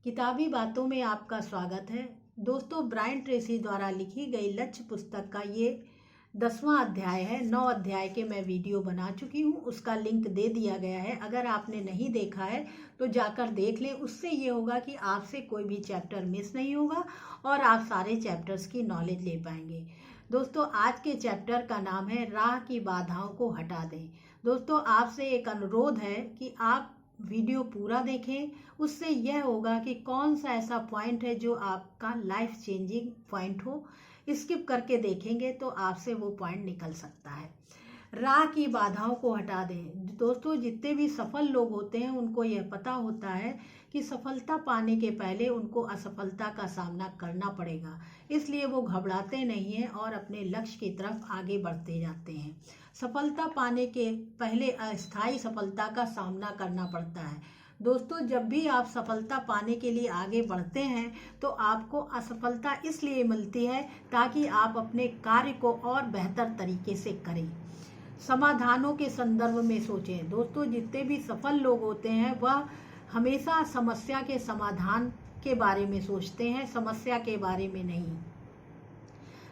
किताबी बातों में आपका स्वागत है। दोस्तों, ब्रायन ट्रेसी द्वारा लिखी गई लक्ष्य पुस्तक का ये 10वां अध्याय है। 9 अध्याय के मैं वीडियो बना चुकी हूँ, उसका लिंक दे दिया गया है। अगर आपने नहीं देखा है तो जाकर देख लें। उससे ये होगा कि आपसे कोई भी चैप्टर मिस नहीं होगा और आप सारे चैप्टर्स की नॉलेज ले पाएंगे। दोस्तों, आज के चैप्टर का नाम है राह की बाधाओं को हटा दें। दोस्तों, आपसे एक अनुरोध है कि आप वीडियो पूरा देखें। उससे यह होगा कि कौन सा ऐसा पॉइंट है जो आपका लाइफ चेंजिंग पॉइंट हो। स्किप करके देखेंगे तो आपसे वो पॉइंट निकल सकता है। राह की बाधाओं को हटा दें। दोस्तों, जितने भी सफल लोग होते हैं उनको यह पता होता है कि सफलता पाने के पहले उनको असफलता का सामना करना पड़ेगा, इसलिए वो घबराते नहीं हैं और अपने लक्ष्य की तरफ आगे बढ़ते जाते हैं। सफलता पाने के पहले अस्थायी सफलता का सामना करना पड़ता है। दोस्तों, जब भी आप सफलता पाने के लिए आगे बढ़ते हैं तो आपको असफलता इसलिए मिलती है ताकि आप अपने कार्य को और बेहतर तरीके से करें। समाधानों के संदर्भ में सोचें। दोस्तों, जितने भी सफल लोग होते हैं वह हमेशा समस्या के समाधान के बारे में सोचते हैं, समस्या के बारे में नहीं।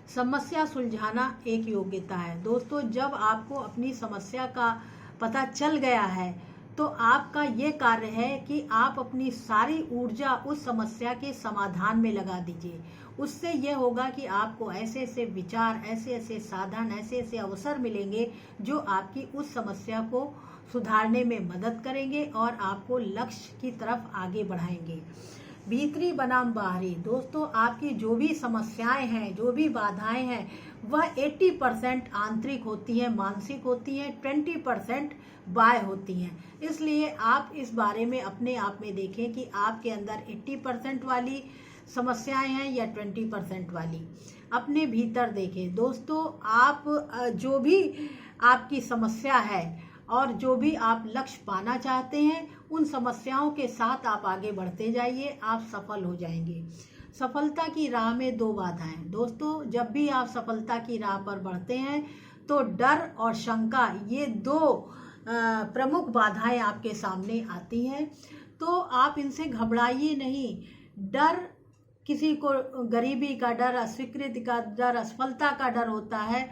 समस्या सुलझाना एक योग्यता है। दोस्तों, जब आपको अपनी समस्या का पता चल गया है तो आपका ये कार्य है कि आप अपनी सारी ऊर्जा उस समस्या के समाधान में लगा दीजिए। उससे यह होगा कि आपको ऐसे ऐसे विचार, ऐसे ऐसे साधन, ऐसे ऐसे अवसर मिलेंगे जो आपकी उस समस्या को सुधारने में मदद करेंगे और आपको लक्ष्य की तरफ आगे बढ़ाएंगे। भीतरी बनाम बाहरी। दोस्तों, आपकी जो भी समस्याएं हैं, जो भी बाधाएं हैं, वह 80% आंतरिक होती हैं, मानसिक होती हैं, 20% बाह्य होती हैं। इसलिए आप इस बारे में अपने आप में देखें कि आपके अंदर 80% वाली समस्याएं हैं या 20% वाली। अपने भीतर देखें। दोस्तों, आप जो भी आपकी समस्या है और जो भी आप लक्ष्य पाना चाहते हैं, उन समस्याओं के साथ आप आगे बढ़ते जाइए, आप सफल हो जाएंगे। सफलता की राह में 2 बाधाएं। दोस्तों, जब भी आप सफलता की राह पर बढ़ते हैं तो डर और शंका, ये 2 प्रमुख बाधाएं आपके सामने आती हैं। तो आप इनसे घबराइए नहीं। डर, किसी को गरीबी का डर, अस्वीकृति का डर, असफलता का डर होता है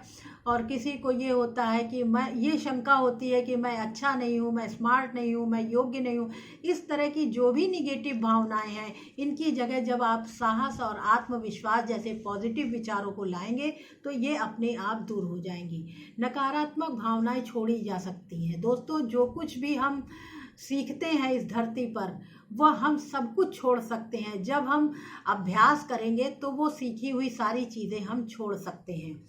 और किसी को ये होता है कि ये शंका होती है कि मैं अच्छा नहीं हूँ, मैं स्मार्ट नहीं हूँ, मैं योग्य नहीं हूँ। इस तरह की जो भी निगेटिव भावनाएं हैं, इनकी जगह जब आप साहस और आत्मविश्वास जैसे पॉजिटिव विचारों को लाएंगे तो ये अपने आप दूर हो जाएंगी। नकारात्मक भावनाएं छोड़ी जा सकती हैं। दोस्तों, जो कुछ भी हम सीखते हैं इस धरती पर, वह हम सब कुछ छोड़ सकते हैं। जब हम अभ्यास करेंगे तो वो सीखी हुई सारी चीज़ें हम छोड़ सकते हैं।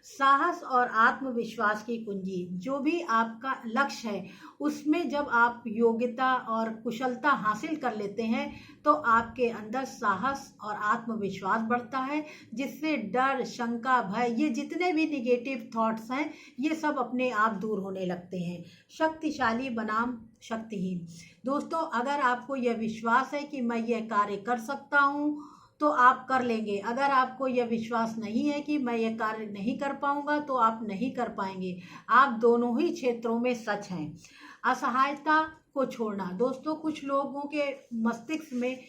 साहस और आत्मविश्वास की कुंजी। जो भी आपका लक्ष्य है उसमें जब आप योग्यता और कुशलता हासिल कर लेते हैं तो आपके अंदर साहस और आत्मविश्वास बढ़ता है, जिससे डर, शंका, भय, ये जितने भी निगेटिव थॉट्स हैं ये सब अपने आप दूर होने लगते हैं। शक्तिशाली बनाम शक्तिहीन। दोस्तों, अगर आपको यह विश्वास है कि मैं यह कार्य कर सकता हूँ तो आप कर लेंगे। अगर आपको यह विश्वास नहीं है कि मैं यह कार्य नहीं कर पाऊंगा तो आप नहीं कर पाएंगे। आप दोनों ही क्षेत्रों में सच हैं। असहायता को छोड़ना। दोस्तों, कुछ लोगों के मस्तिष्क में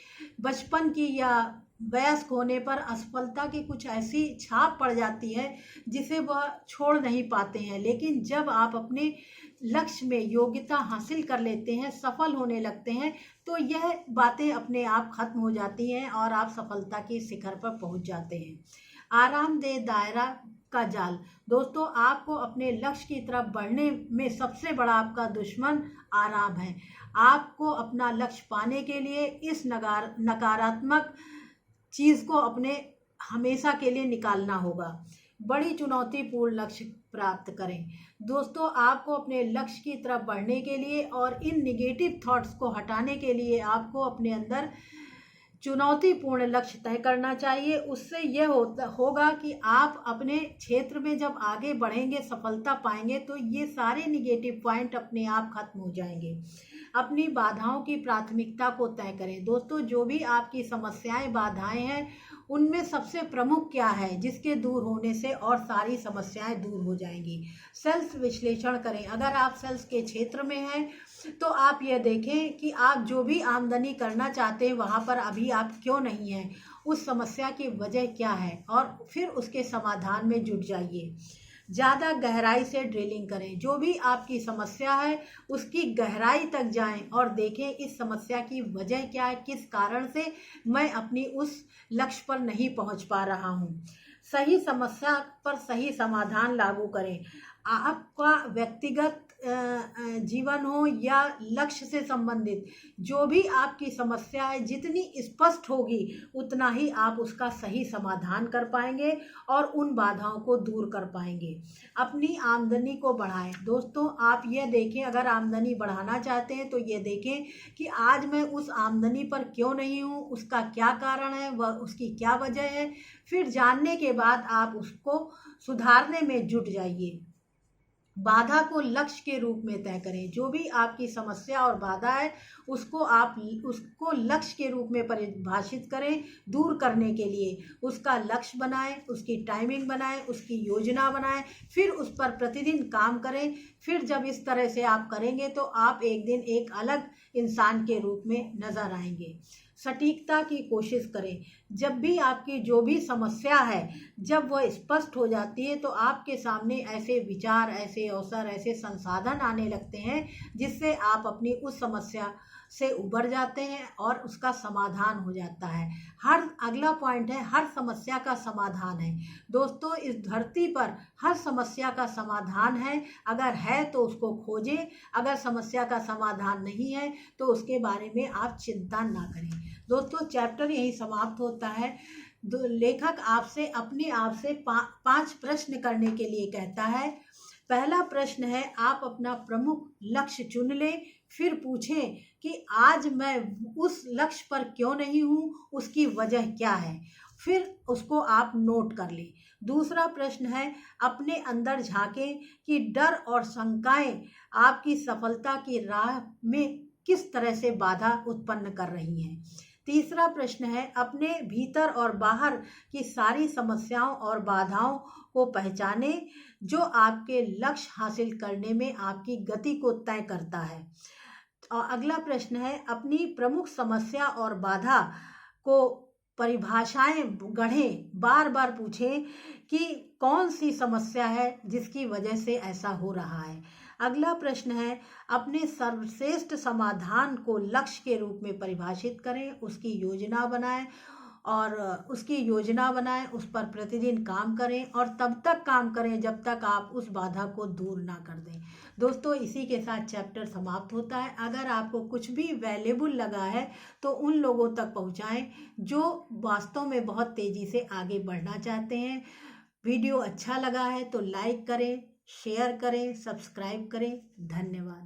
बचपन की या वयस्क होने पर असफलता की कुछ ऐसी छाप पड़ जाती है जिसे वह छोड़ नहीं पाते हैं। लेकिन जब आप अपने लक्ष्य में योग्यता हासिल कर लेते हैं, सफल होने लगते हैं, तो यह बातें अपने आप खत्म हो जाती हैं और आप सफलता के शिखर पर पहुंच जाते हैं। आरामदेह दायरा का जाल। दोस्तों, आपको अपने लक्ष्य की तरफ बढ़ने में सबसे बड़ा आपका दुश्मन आराम है। आपको अपना लक्ष्य पाने के लिए इस नकारात्मक चीज़ को अपने हमेशा के लिए निकालना होगा। बड़ी चुनौतीपूर्ण लक्ष्य प्राप्त करें। दोस्तों, आपको अपने लक्ष्य की तरफ बढ़ने के लिए और इन निगेटिव थॉट्स को हटाने के लिए आपको अपने अंदर चुनौतीपूर्ण लक्ष्य तय करना चाहिए। उससे यह होगा कि आप अपने क्षेत्र में जब आगे बढ़ेंगे, सफलता पाएंगे, तो ये सारे निगेटिव पॉइंट अपने आप खत्म हो जाएंगे। अपनी बाधाओं की प्राथमिकता को तय करें। दोस्तों, जो भी आपकी समस्याएं, बाधाएं हैं, उनमें सबसे प्रमुख क्या है जिसके दूर होने से और सारी समस्याएं दूर हो जाएंगी। सेल्स विश्लेषण करें। अगर आप सेल्स के क्षेत्र में हैं तो आप ये देखें कि आप जो भी आमदनी करना चाहते हैं वहाँ पर अभी आप क्यों नहीं हैं, उस समस्या की वजह क्या है, और फिर उसके समाधान में जुट जाइए। ज़्यादा गहराई से ड्रिलिंग करें। जो भी आपकी समस्या है उसकी गहराई तक जाएं और देखें इस समस्या की वजह क्या है, किस कारण से मैं अपनी उस लक्ष्य पर नहीं पहुंच पा रहा हूं। सही समस्या पर सही समाधान लागू करें। आपका व्यक्तिगत जीवन हो या लक्ष्य से संबंधित जो भी आपकी समस्या है, जितनी स्पष्ट होगी उतना ही आप उसका सही समाधान कर पाएंगे और उन बाधाओं को दूर कर पाएंगे। अपनी आमदनी को बढ़ाएं। दोस्तों, आप ये देखें, अगर आमदनी बढ़ाना चाहते हैं तो ये देखें कि आज मैं उस आमदनी पर क्यों नहीं हूँ, उसका क्या कारण है, वह उसकी क्या वजह है। फिर जानने के बाद आप उसको सुधारने में जुट जाइए। बाधा को लक्ष्य के रूप में तय करें। जो भी आपकी समस्या और बाधा है उसको लक्ष्य के रूप में परिभाषित करें। दूर करने के लिए उसका लक्ष्य बनाएं, उसकी टाइमिंग बनाएं, उसकी योजना बनाएं, फिर उस पर प्रतिदिन काम करें। फिर जब इस तरह से आप करेंगे तो आप एक दिन एक अलग इंसान के रूप में नजर आएंगे। सटीकता की कोशिश करें। जब भी आपकी जो भी समस्या है, जब वह स्पष्ट हो जाती है तो आपके सामने ऐसे विचार, ऐसे अवसर, ऐसे संसाधन आने लगते हैं जिससे आप अपनी उस समस्या से उबर जाते हैं और उसका समाधान हो जाता है। अगला पॉइंट है, हर समस्या का समाधान है। दोस्तों, इस धरती पर हर समस्या का समाधान है। अगर है तो उसको खोजें, अगर समस्या का समाधान नहीं है तो उसके बारे में आप चिंता ना करें। दोस्तों, चैप्टर यही समाप्त होता है। लेखक आपसे अपने आप से 5 प्रश्न करने के लिए कहता है। पहला प्रश्न है, आप अपना प्रमुख लक्ष्य चुन लें। फिर पूछें कि आज मैं उस लक्ष्य पर क्यों नहीं हूँ, उसकी वजह क्या है। फिर उसको आप नोट कर लें। दूसरा प्रश्न है, अपने अंदर झांकें कि डर और शंकाएं आपकी सफलता की राह में किस तरह से बाधा उत्पन्न कर रही हैं। तीसरा प्रश्न है, अपने भीतर और बाहर की सारी समस्याओं और बाधाओं को पहचाने जो आपके लक्ष्य हासिल करने में आपकी गति को तय करता है। और अगला प्रश्न है, अपनी प्रमुख समस्या और बाधा को परिभाषाएं गढ़ें। बार बार पूछें कि कौन सी समस्या है जिसकी वजह से ऐसा हो रहा है। अगला प्रश्न है, अपने सर्वश्रेष्ठ समाधान को लक्ष्य के रूप में परिभाषित करें, उसकी योजना बनाएं उस पर प्रतिदिन काम करें और तब तक काम करें जब तक आप उस बाधा को दूर ना कर दें। दोस्तों, इसी के साथ चैप्टर समाप्त होता है। अगर आपको कुछ भी वैल्यूएबल लगा है तो उन लोगों तक पहुंचाएं जो वास्तव में बहुत तेजी से आगे बढ़ना चाहते हैं। वीडियो अच्छा लगा है तो लाइक करें, शेयर करें, सब्सक्राइब करें। धन्यवाद।